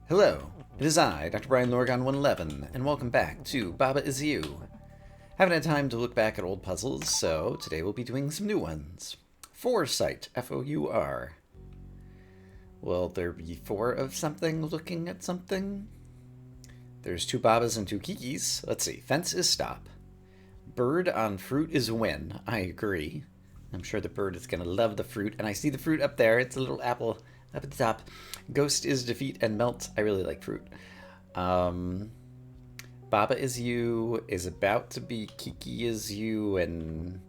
Hello, it is I, Dr. Brian Lorgon 111, and welcome back to Baba Is You. Haven't had time to look back at old puzzles, so today we'll be doing some new ones. Foresight, F-O-U-R. Will there be four of something looking at something? There's two Babas and two Kikis. Let's see. Fence is stop. Bird on fruit is win. I agree. I'm sure the bird is going to love the fruit, and I see the fruit up there. It's a little apple up at the top. Ghost is defeat and melt. I really like fruit. Baba is you is about to be Kiki is you, and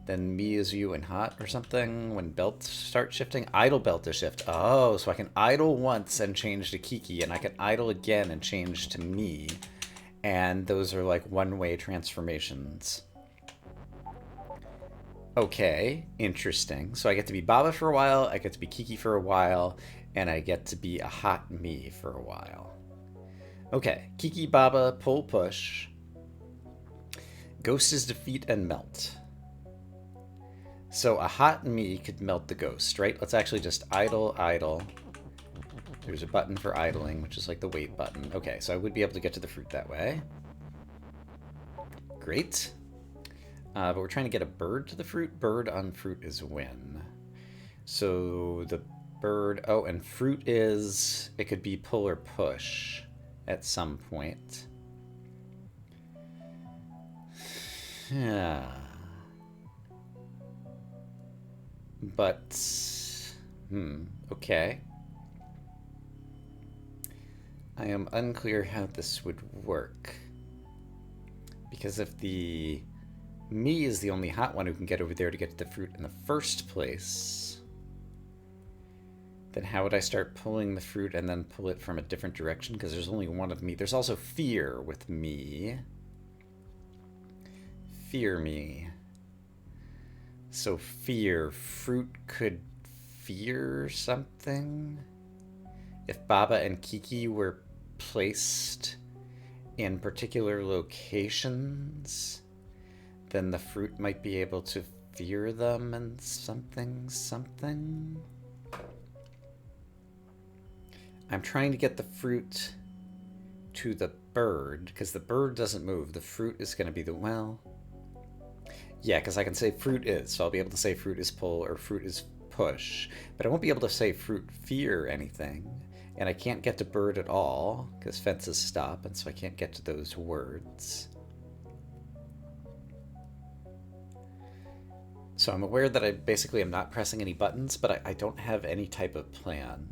then me is you and hot or something when belts start shifting. Idle belt to shift. Oh, so I can idle once and change to Kiki, and I can idle again and change to me. And those are like one-way transformations. Okay, interesting. So I get to be Baba for a while, I get to be Kiki for a while, and I get to be a hot me for a while. Okay, Kiki, Baba, pull, push. Ghost is defeat and melt. So a hot me could melt the ghost, right? Let's actually just idle, idle. There's a button for idling, which is like the wait button. Okay, so I would be able to get to the fruit that way. Great. But we're trying to get a bird to the fruit. Bird on fruit is win. So the bird... Oh, and fruit is... It could be pull or push at some point. Yeah. But... Okay. I am unclear how this would work. Because if the... Me is the only hot one who can get over there to get to the fruit in the first place, then how would I start pulling the fruit and then pull it from a different direction? Because there's only one of me. There's also fear with me. Fear me. So fear. Fruit could fear something? If Baba and Kiki were placed in particular locations, then the fruit might be able to fear them and something. I'm trying to get the fruit to the bird, because the bird doesn't move. The fruit is going to be the... Well... Yeah, because I can say fruit is, so I'll be able to say fruit is pull or fruit is push. But I won't be able to say fruit fear anything. And I can't get to bird at all, because fences stop, and so I can't get to those words. So I'm aware that I basically am not pressing any buttons, but I don't have any type of plan.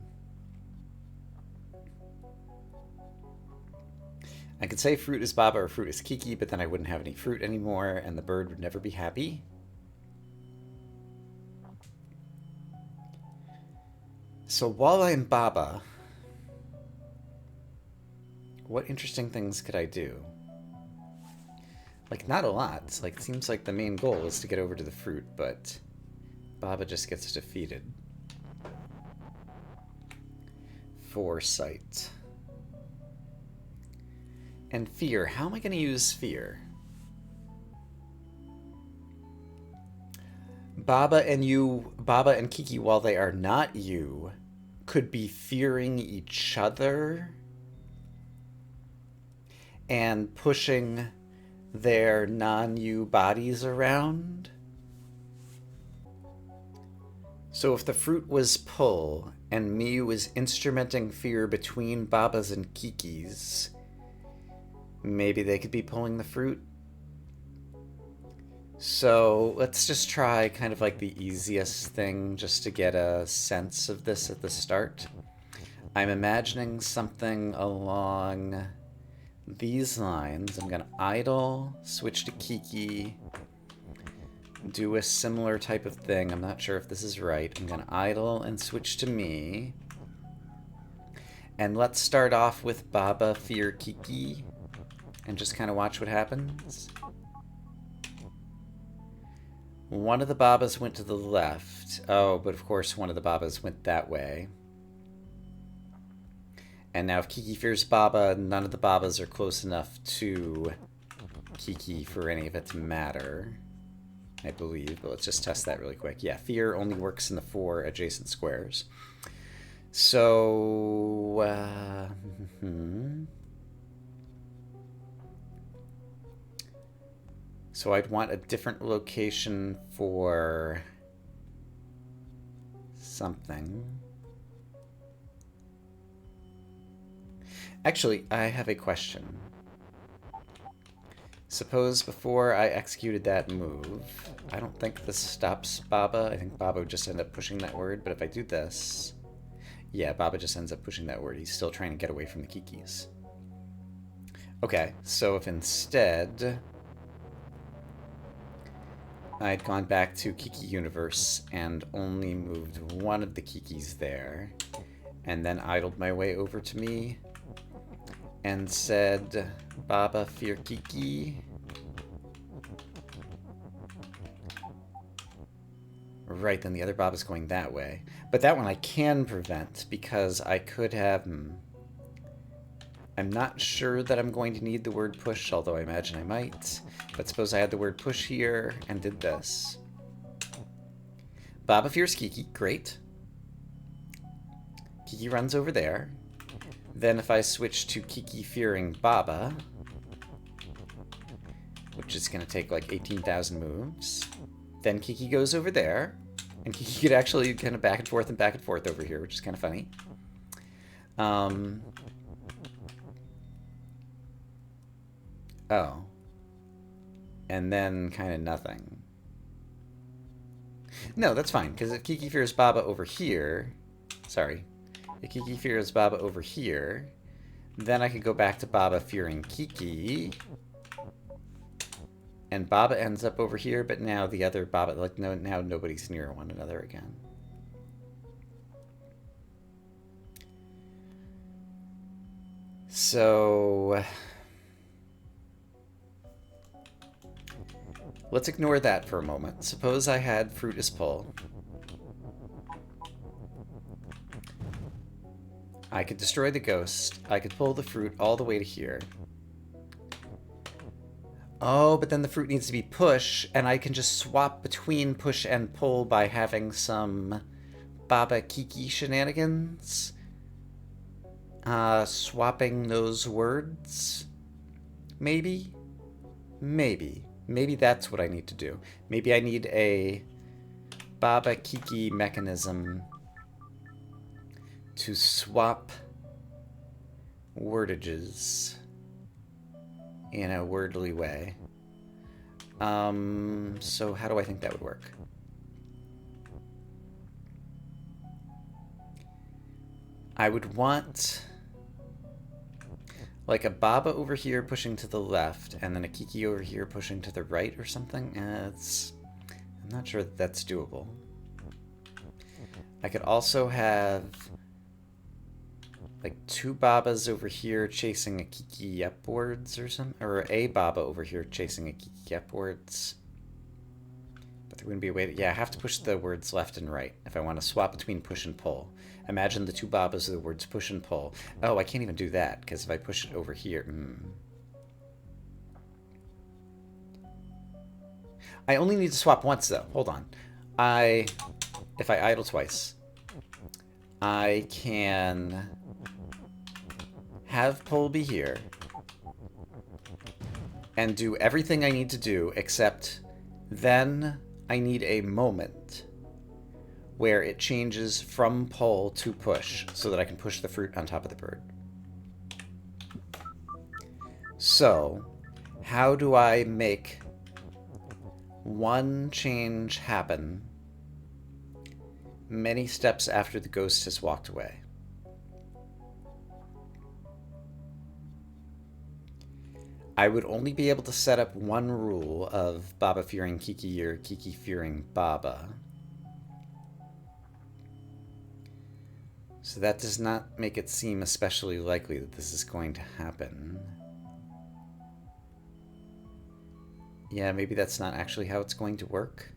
I could say fruit is Baba or fruit is Kiki, but then I wouldn't have any fruit anymore, and the bird would never be happy. So while I'm Baba, what interesting things could I do? Like, not a lot. It's like, it seems like the main goal is to get over to the fruit, but Baba just gets defeated. Foresight. And fear. How am I going to use fear? Baba and Kiki, while they are not you, could be fearing each other and pushing their non-you bodies around. So if the fruit was pull and me was instrumenting fear between Babas and Kikis, maybe they could be pulling the fruit. So let's just try kind of like the easiest thing just to get a sense of this at the start. I'm imagining something along these lines. I'm gonna idle, switch to Kiki, do a similar type of thing. I'm not sure if this is right. I'm gonna idle and switch to me. And let's start off with Baba, fear, Kiki, and just kind of watch what happens. One of the Babas went to the left. Oh, but of course one of the Babas went that way. And now if Kiki fears Baba, none of the Babas are close enough to Kiki for any of it to matter, I believe. But let's just test that really quick. Yeah, fear only works in the 4 adjacent squares. So, So I'd want a different location for something. Actually, I have a question. Suppose before I executed that move, I don't think this stops Baba. I think Baba would just end up pushing that word, but if I do this, yeah, Baba just ends up pushing that word. He's still trying to get away from the Kikis. Okay, so if instead I'd gone back to Kiki Universe and only moved one of the Kikis there, and then idled my way over to me and said, Baba, fear Kiki. Right, then the other Baba's going that way. But that one I can prevent because I could have... I'm not sure that I'm going to need the word push, although I imagine I might. But suppose I had the word push here and did this. Baba fears Kiki. Great. Kiki runs over there. Then if I switch to Kiki fearing Baba, which is going to take like 18,000 moves, then Kiki goes over there. And Kiki could actually kind of back and forth over here, which is kind of funny. Oh. And then kind of nothing. No, that's fine, because if Kiki fears Baba over here... Sorry. If Kiki fears Baba over here, then I could go back to Baba fearing Kiki. And Baba ends up over here, but now the other Baba... Like, no, now nobody's near one another again. So... let's ignore that for a moment. Suppose I had Fruit as pull. I could destroy the ghost. I could pull the fruit all the way to here. Oh, but then the fruit needs to be push, and I can just swap between push and pull by having some Baba Kiki shenanigans. Swapping those words? Maybe? Maybe. Maybe that's what I need to do. Maybe I need a Baba Kiki mechanism to swap wordages in a wordly way. So how do I think that would work? I would want like a Baba over here pushing to the left, and then a Kiki over here pushing to the right or something. I'm not sure that that's doable. I could also have like two Babas over here chasing a Kiki upwards or something, or a Baba over here chasing a Kiki upwards. But there wouldn't be a way to... Yeah, I have to push the words left and right if I want to swap between push and pull. Imagine the two Babas of the words push and pull. Oh, I can't even do that, because if I push it over here... I only need to swap once, though. Hold on. If I idle twice, I can have pull be here and do everything I need to do, except then I need a moment where it changes from pull to push so that I can push the fruit on top of the bird. So, how do I make one change happen many steps after the ghost has walked away? I would only be able to set up one rule of Baba fearing Kiki or Kiki fearing Baba. So that does not make it seem especially likely that this is going to happen. Yeah, maybe that's not actually how it's going to work.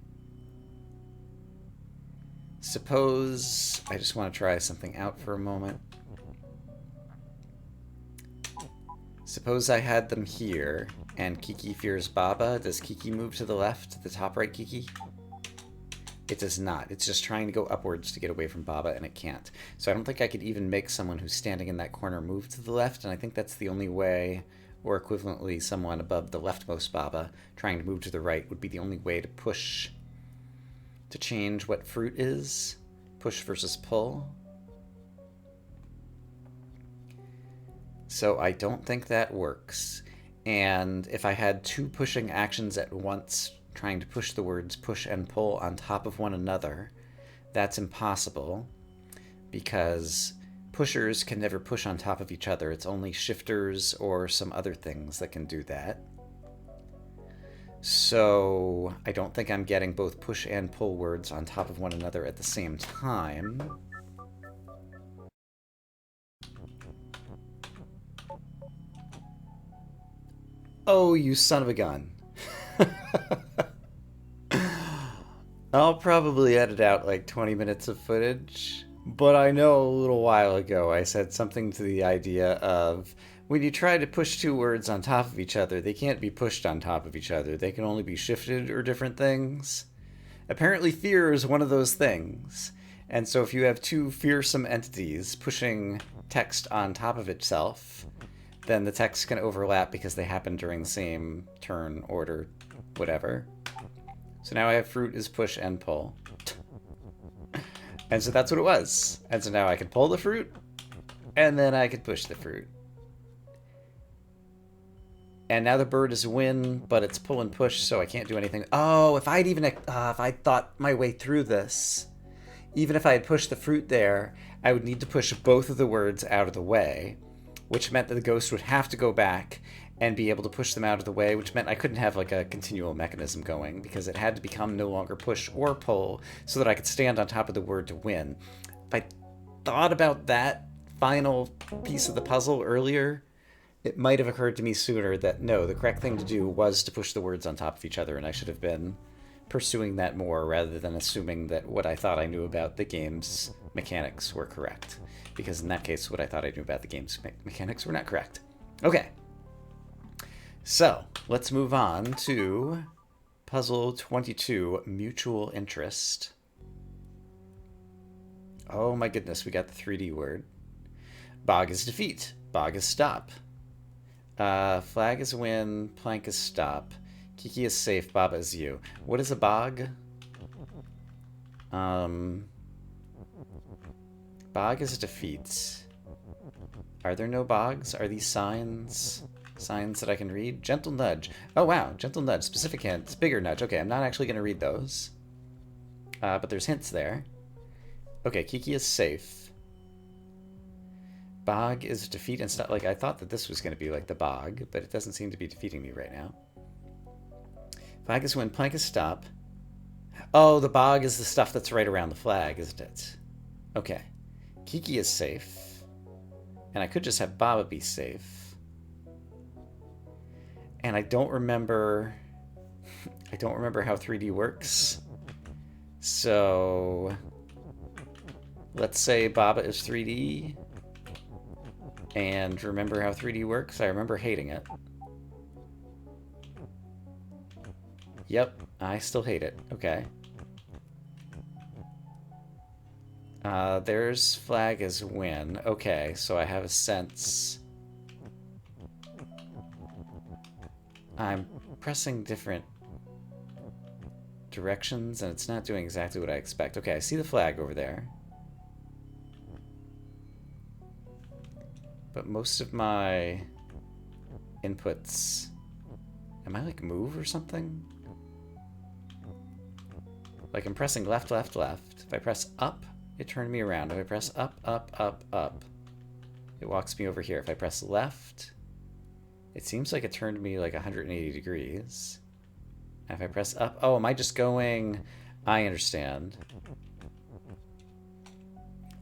Suppose I just want to try something out for a moment. Suppose I had them here, and Kiki fears Baba. Does Kiki move to the left, the top right Kiki? It does not. It's just trying to go upwards to get away from Baba, and it can't. So I don't think I could even make someone who's standing in that corner move to the left, and I think that's the only way or equivalently someone above the leftmost Baba trying to move to the right would be the only way to push, to change what fruit is. Push versus pull. So I don't think that works. And if I had two pushing actions at once, trying to push the words push and pull on top of one another, that's impossible, because pushers can never push on top of each other. It's only shifters or some other things that can do that. So I don't think I'm getting both push and pull words on top of one another at the same time. Oh, you son of a gun. I'll probably edit out like 20 minutes of footage, but I know a little while ago I said something to the idea of when you try to push two words on top of each other, they can't be pushed on top of each other. They can only be shifted or different things. Apparently fear is one of those things. And so if you have two fearsome entities pushing text on top of itself, then the text can overlap because they happen during the same turn, order, whatever. So now I have fruit is push and pull. And so that's what it was. And so now I can pull the fruit, and then I could push the fruit. And now the bird is win, but it's pull and push, so I can't do anything. Oh, if I'd thought my way through this, even if I had pushed the fruit there, I would need to push both of the words out of the way, which meant that the ghost would have to go back and be able to push them out of the way, which meant I couldn't have like a continual mechanism going, because it had to become no longer push or pull so that I could stand on top of the word to win. If I thought about that final piece of the puzzle earlier, it might have occurred to me sooner that no, the correct thing to do was to push the words on top of each other, and I should have been pursuing that more rather than assuming that what I thought I knew about the game's mechanics were correct. Because in that case, what I thought I knew about the game's mechanics were not correct. Okay. So, let's move on to Puzzle 22, Mutual Interest. Oh my goodness, we got the 3D word. Bog is defeat. Bog is stop. Flag is win. Plank is stop. Kiki is safe. Baba is you. What is a bog? Bog is defeat. Are there no bogs? Are these signs? Signs that I can read? Gentle nudge. Oh wow, gentle nudge. Specific hints. Bigger nudge. Okay, I'm not actually going to read those. But there's hints there. Okay, Kiki is safe. Bog is defeat and stuff. Like, I thought that this was going to be like the bog, but it doesn't seem to be defeating me right now. Flag is win, plank is stop. Oh, the bog is the stuff that's right around the flag, isn't it? Okay. Kiki is safe. And I could just have Baba be safe. And I don't remember... I don't remember how 3D works. So... let's say Baba is 3D. And remember how 3D works? I remember hating it. Yep, I still hate it. Okay. There's flag as win. Okay, so I have a sense. I'm pressing different directions, and it's not doing exactly what I expect. Okay, I see the flag over there. But most of my inputs... Am I like move or something? Like I'm pressing left, left, left. If I press up, it turned me around. If I press up, up, up, up, it walks me over here. If I press left, it seems like it turned me like 180 degrees. And if I press up... Oh, am I just going... I understand.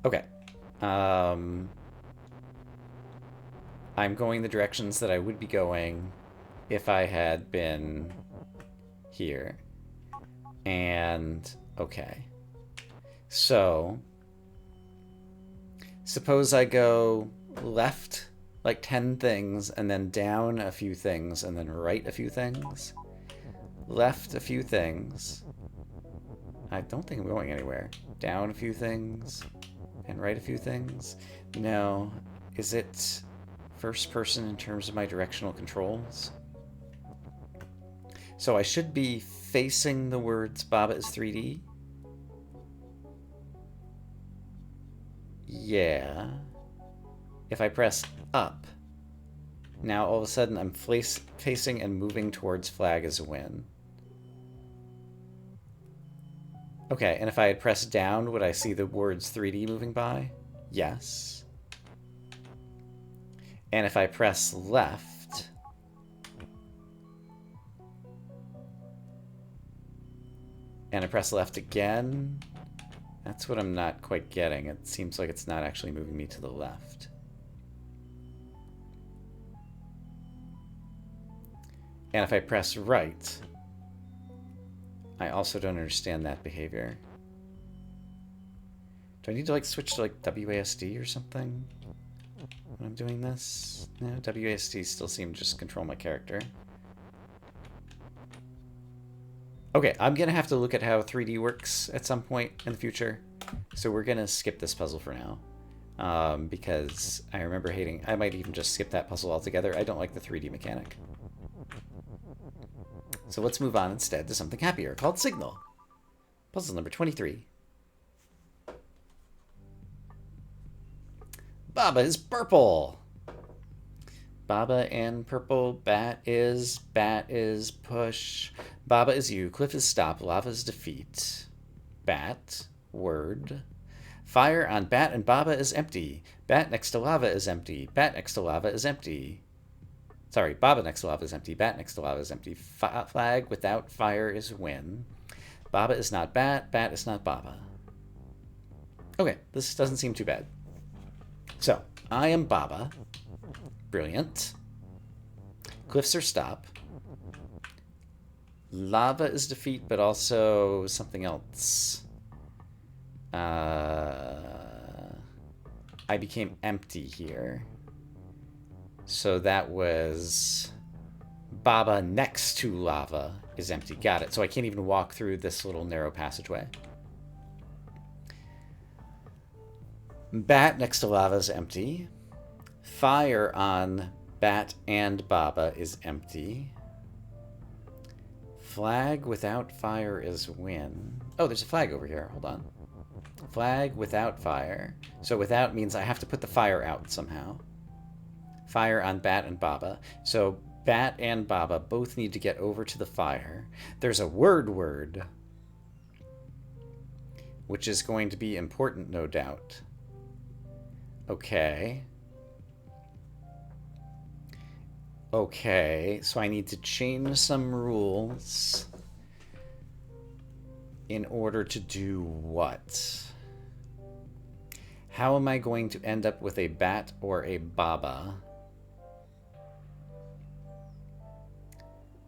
Okay. I'm going the directions that I would be going if I had been here. And, okay. So, suppose I go left like 10 things, and then down a few things, and then right a few things. Left a few things. I don't think I'm going anywhere. Down a few things, and right a few things. No. Is it first person in terms of my directional controls. So I should be facing the words Baba is 3D. Yeah. If I press up, now all of a sudden I'm facing and moving towards flag is a win. Okay, and if I had pressed down, would I see the words 3D moving by? Yes. And if I press left, and I press left again, that's what I'm not quite getting. It seems like it's not actually moving me to the left. And if I press right, I also don't understand that behavior. Do I need to like switch to like WASD or something when I'm doing this? No, WASD still seems to just control my character. Okay, I'm gonna have to look at how 3D works at some point in the future. So we're gonna skip this puzzle for now. Because I remember hating, I might even just skip that puzzle altogether. I don't like the 3D mechanic. So let's move on instead to something happier called Signal. Puzzle number 23. Baba is purple. Baba and purple. Bat is push. Baba is you. Cliff is stop. Lava is defeat. Bat. Word. Fire on bat and Baba is empty. Bat next to lava is empty. Bat next to lava is empty. Sorry, Baba next to lava is empty. Bat next to lava is empty. Flag without fire is win. Baba is not bat. Bat is not Baba. Okay, this doesn't seem too bad. So, I am Baba. Brilliant. Cliffs are stop. Lava is defeat, but also something else. I became empty here. So that was Baba next to lava is empty. Got it. So I can't even walk through this little narrow passageway. Bat next to lava is empty. Fire on bat and Baba is empty. Flag without fire is win. Oh, there's a flag over here. Hold on. Flag without fire. So without means I have to put the fire out somehow. Fire on bat and Baba. So bat and Baba both need to get over to the fire. There's a word, which is going to be important, no doubt. Okay. Okay, so I need to change some rules in order to do what? How am I going to end up with a bat or a Baba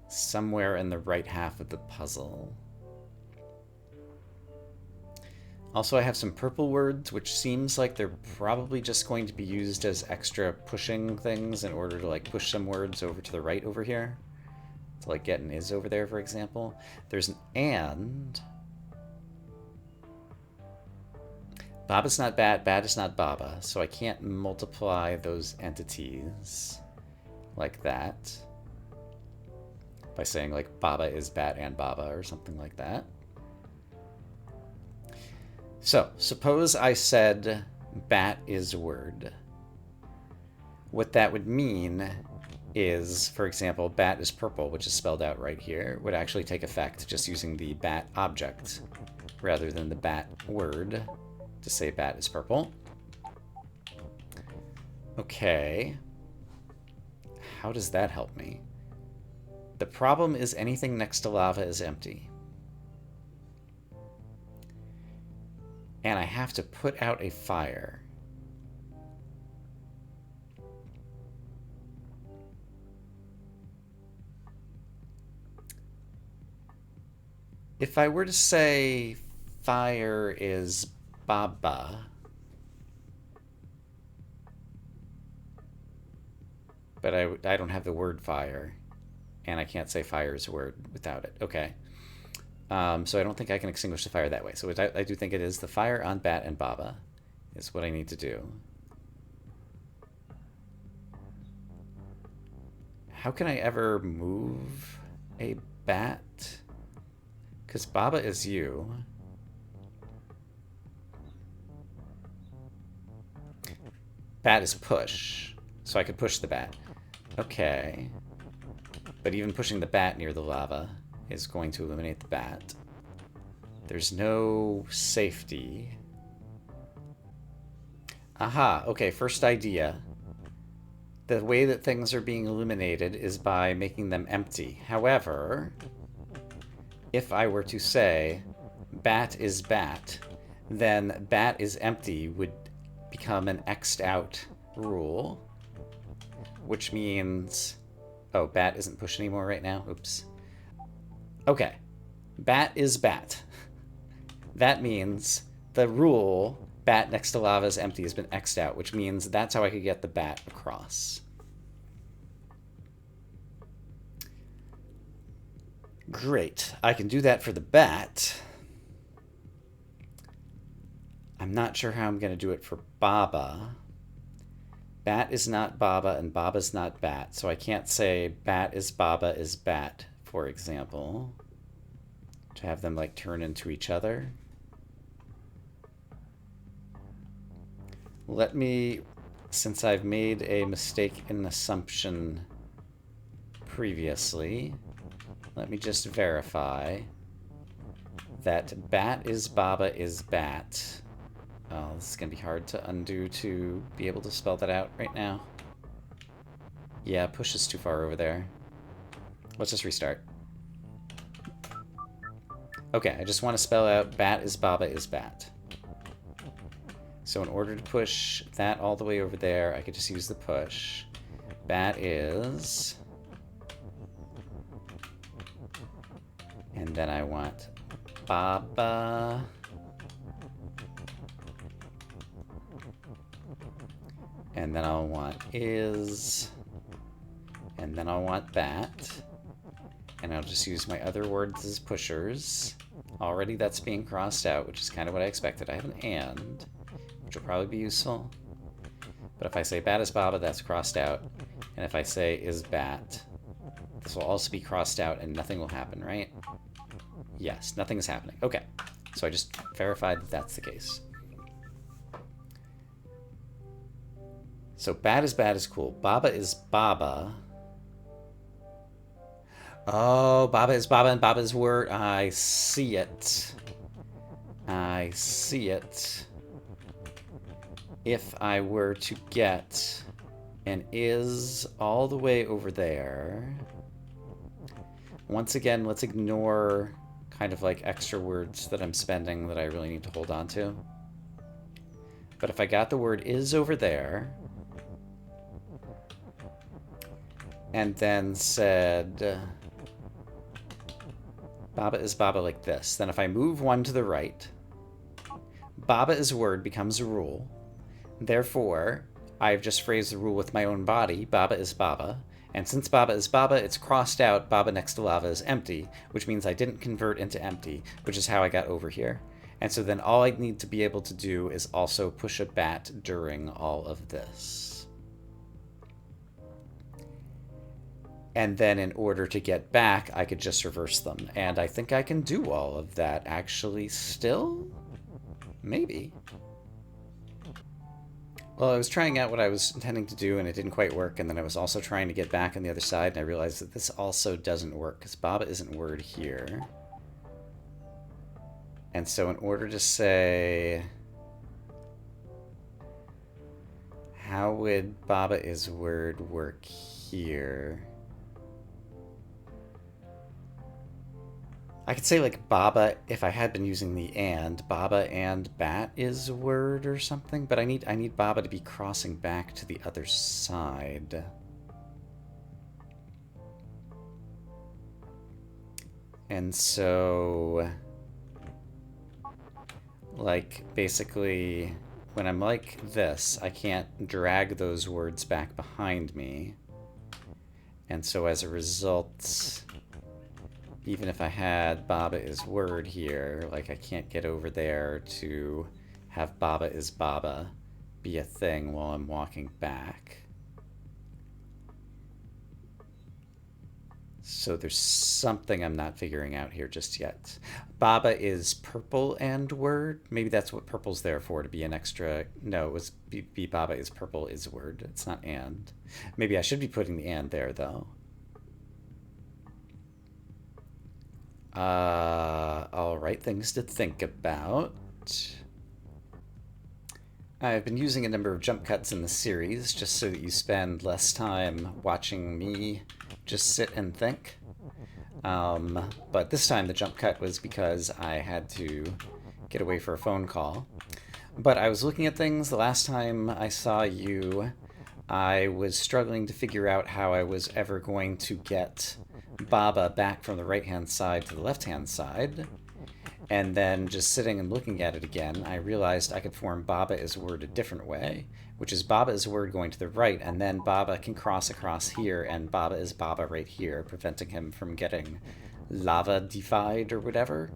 somewhere in the right half of the puzzle? Also, I have some purple words, which seems like they're probably just going to be used as extra pushing things in order to like push some words over to the right over here. To like get an is over there, for example. There's an and. Baba's not bat, bat is not Baba, so I can't multiply those entities like that by saying like Baba is bat and Baba or something like that. So, suppose I said bat is word. What that would mean is, for example, bat is purple, which is spelled out right here, would actually take effect just using the bat object rather than the bat word to say bat is purple. Okay. How does that help me? The problem is anything next to lava is empty. And I have to put out a fire. If I were to say fire is Baba, but I don't have the word fire, and I can't say fire is a word without it. Okay. So I don't think I can extinguish the fire that way. So I do think it is the fire on bat and Baba is what I need to do. How can I ever move a bat? Because Baba is you. Bat is push. So I could push the bat. Okay. But even pushing the bat near the lava is going to eliminate the bat. There's no safety. Aha, okay, first idea. The way that things are being illuminated is by making them empty. However, if I were to say bat is bat, then bat is empty would become an X'd out rule, which means... Oh, bat isn't pushed anymore right now? Oops. Okay. Bat is bat. That means the rule bat next to lava is empty has been X'd out, which means that's how I could get the bat across. Great. I can do that for the bat. I'm not sure how I'm going to do it for Baba. Bat is not Baba and Baba's not bat, so I can't say bat is Baba is bat, for example, to have them like turn into each other. Let me, since I've made a mistake in assumption previously, let me just verify that bat is Baba is bat. Oh, this is going to be hard to undo to be able to spell that out right now. Yeah, push is too far over there. Let's just restart. Okay, I just want to spell out bat is Baba is bat. So in order to push that all the way over there, I could just use the push. Bat is... And then I want Baba... And then I'll want is... And then I'll want bat. And I'll just use my other words as pushers. Already that's being crossed out, which is kind of what I expected. I have an and, which will probably be useful. But if I say bat is Baba, that's crossed out. And if I say is bat, this will also be crossed out and nothing will happen, right? Yes, nothing is happening. Okay, so I just verified that that's the case. So bat is cool. Baba is Baba. Oh, Baba is Baba and Baba is word. I see it. I see it. If I were to get an is all the way over there. Once again, let's ignore kind of like extra words that I'm spending that I really need to hold on to. But if I got the word is over there, and then said Baba is Baba like this, then if I move one to the right, Baba is word becomes a rule. Therefore, I've just phrased the rule with my own body, Baba is Baba. And since Baba is Baba, it's crossed out, Baba next to lava is empty, which means I didn't convert into empty, which is how I got over here. And so then all I need to be able to do is also push a bat during all of this. And then in order to get back, I could just reverse them. And I think I can do all of that actually still? Maybe. Well, I was trying out what I was intending to do, and it didn't quite work, and then I was also trying to get back on the other side, and I realized that this also doesn't work, because Baba isn't word here. And so in order to say... How would Baba is word work here? I could say like Baba, if I had been using the and, Baba and bat is word or something, but I need Baba to be crossing back to the other side. And so, like, basically, when I'm like this, I can't drag those words back behind me. And so as a result... Even if I had Baba is word here, like I can't get over there to have Baba is Baba be a thing while I'm walking back. So there's something I'm not figuring out here just yet. Baba is purple and word. Maybe that's what purple's there for, to be an extra. No, it was be Baba is purple is word. It's not and. Maybe I should be putting the and there, though. All right, things to think about. I've been using a number of jump cuts in the series just so that you spend less time watching me just sit and think. But this time the jump cut was because I had to get away for a phone call. But I was looking at things. The last time I saw you, I was struggling to figure out how I was ever going to get Baba back from the right-hand side to the left-hand side. And then just sitting and looking at it again, I realized I could form Baba as a word a different way, which is Baba as a word going to the right, and then Baba can cross across here, and Baba is Baba right here, preventing him from getting lava-defied or whatever.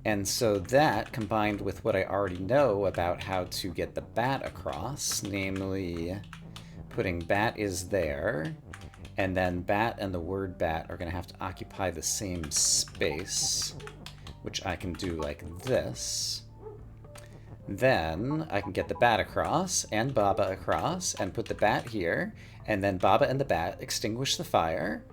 And so that, combined with what I already know about how to get the bat across, namely putting bat is there, and then bat and the word bat are going to have to occupy the same space, which I can do like this. Then I can get the bat across and Baba across and put the bat here, and then Baba and the bat extinguish the fire.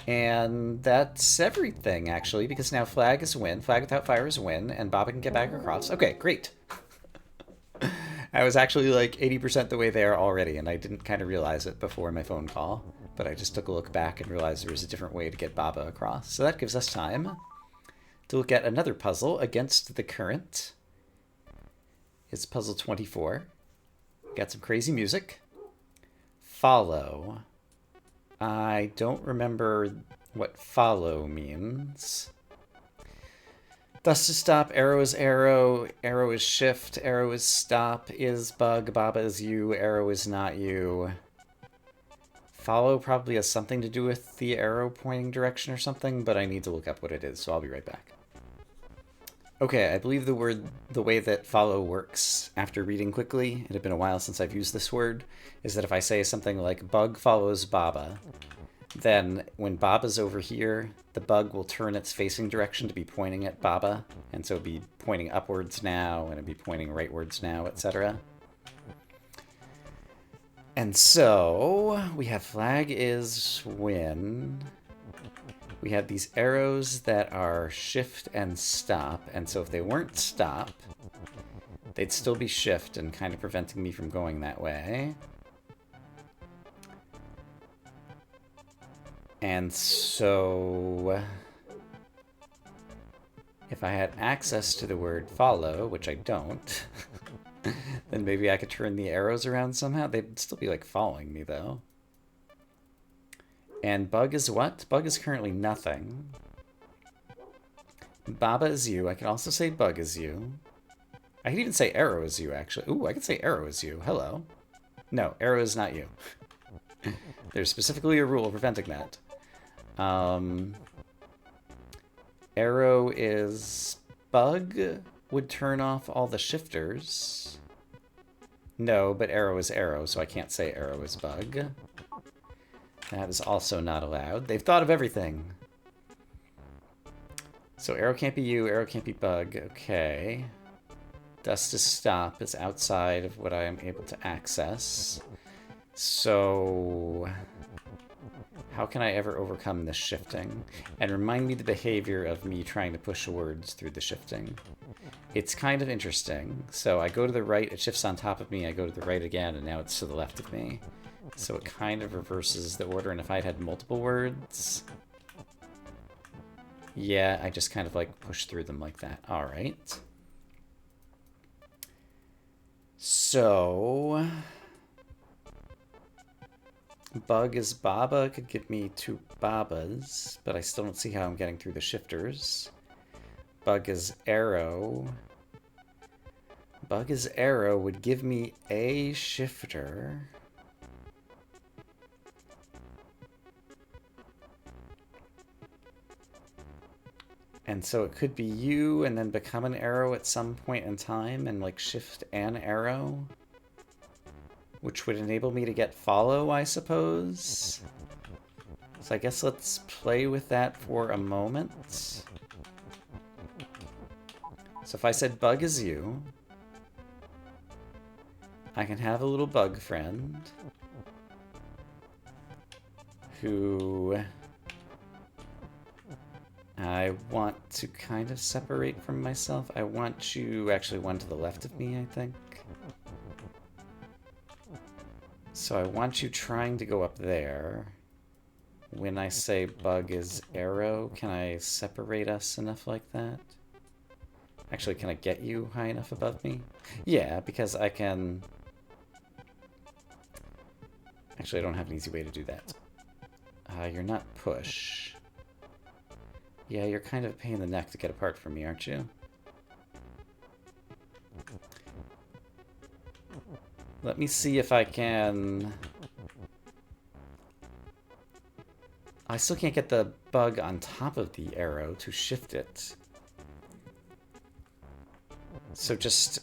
And that's everything, actually, because now flag is win, flag without fire is win, and Baba can get back across. Okay, great. I was actually like 80% the way there already, and I didn't kind of realize it before my phone call, but I just took a look back and realized there was a different way to get Baba across. So that gives us time to look at another puzzle against the current. It's puzzle 24. Got some crazy music. Follow. I don't remember what follow means. Dust is stop, arrow is arrow, arrow is shift, arrow is stop, is bug, Baba is you, arrow is not you. Follow probably has something to do with the arrow pointing direction or something, but I need to look up what it is, so I'll be right back. Okay, I believe the way that follow works, after reading quickly, it had been a while since I've used this word, is that if I say something like bug follows Baba, then when Baba's over here, the bug will turn its facing direction to be pointing at Baba, and so it'll be pointing upwards now, and it'll be pointing rightwards now, etc. And so, we have flag is win. We have these arrows that are shift and stop, and so if they weren't stop, they'd still be shift and kind of preventing me from going that way. And so if I had access to the word follow, which I don't, then maybe I could turn the arrows around somehow. They'd still be like following me though. And bug is what? Bug is currently nothing. Baba is you. I can also say bug is you. I could even say arrow is you, actually. Ooh, I could say arrow is you. Hello. No, arrow is not you. There's specifically a rule preventing that. Arrow is bug would turn off all the shifters. No, but arrow is arrow, so I can't say arrow is bug. That is also not allowed. They've thought of everything. So arrow can't be you, arrow can't be bug. Okay. Dust to stop is outside of what I am able to access. So how can I ever overcome this shifting? And remind me the behavior of me trying to push words through the shifting. It's kind of interesting. So I go to the right, it shifts on top of me, I go to the right again, and now it's to the left of me. So it kind of reverses the order, and if I'd had multiple words... Yeah, I just kind of like push through them like that. Alright. So... Bug is Baba could get me 2 Babas, but I still don't see how I'm getting through the shifters. Bug is arrow. Bug is arrow would give me a shifter. And so it could be you and then become an arrow at some point in time and like shift an arrow, which would enable me to get follow, I suppose. So I guess let's play with that for a moment. So if I said bug is you, I can have a little bug friend who I want to kind of separate from myself. I want you actually one to the left of me, I think. So I want you trying to go up there. When I say bug is arrow, can I separate us enough like that? Actually, can I get you high enough above me? Yeah, because I can... Actually, I don't have an easy way to do that. You're not push. Yeah, you're kind of a pain in the neck to get apart from me, aren't you? Let me see if I can... I still can't get the bug on top of the arrow to shift it. So just...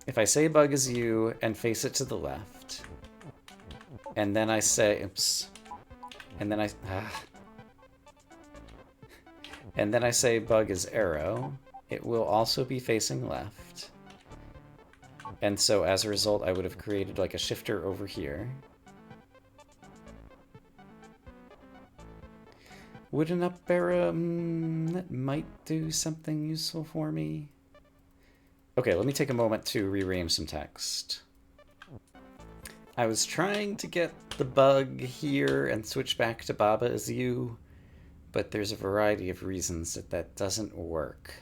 If I say bug is you and face it to the left, and then I say... Oops. And then and then I say bug is arrow, it will also be facing left. And so as a result, I would have created like a shifter over here. Wooden up arrow, that might do something useful for me. Okay, let me take a moment to rearrange some text. I was trying to get the bug here and switch back to Baba is you, but there's a variety of reasons that that doesn't work.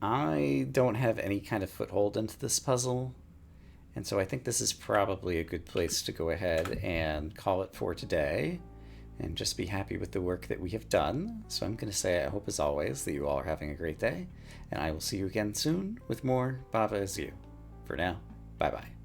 I don't have any kind of foothold into this puzzle, and so I think this is probably a good place to go ahead and call it for today, and just be happy with the work that we have done. So I'm going to say I hope, as always, that you all are having a great day, and I will see you again soon with more Baba is you. For now, bye-bye.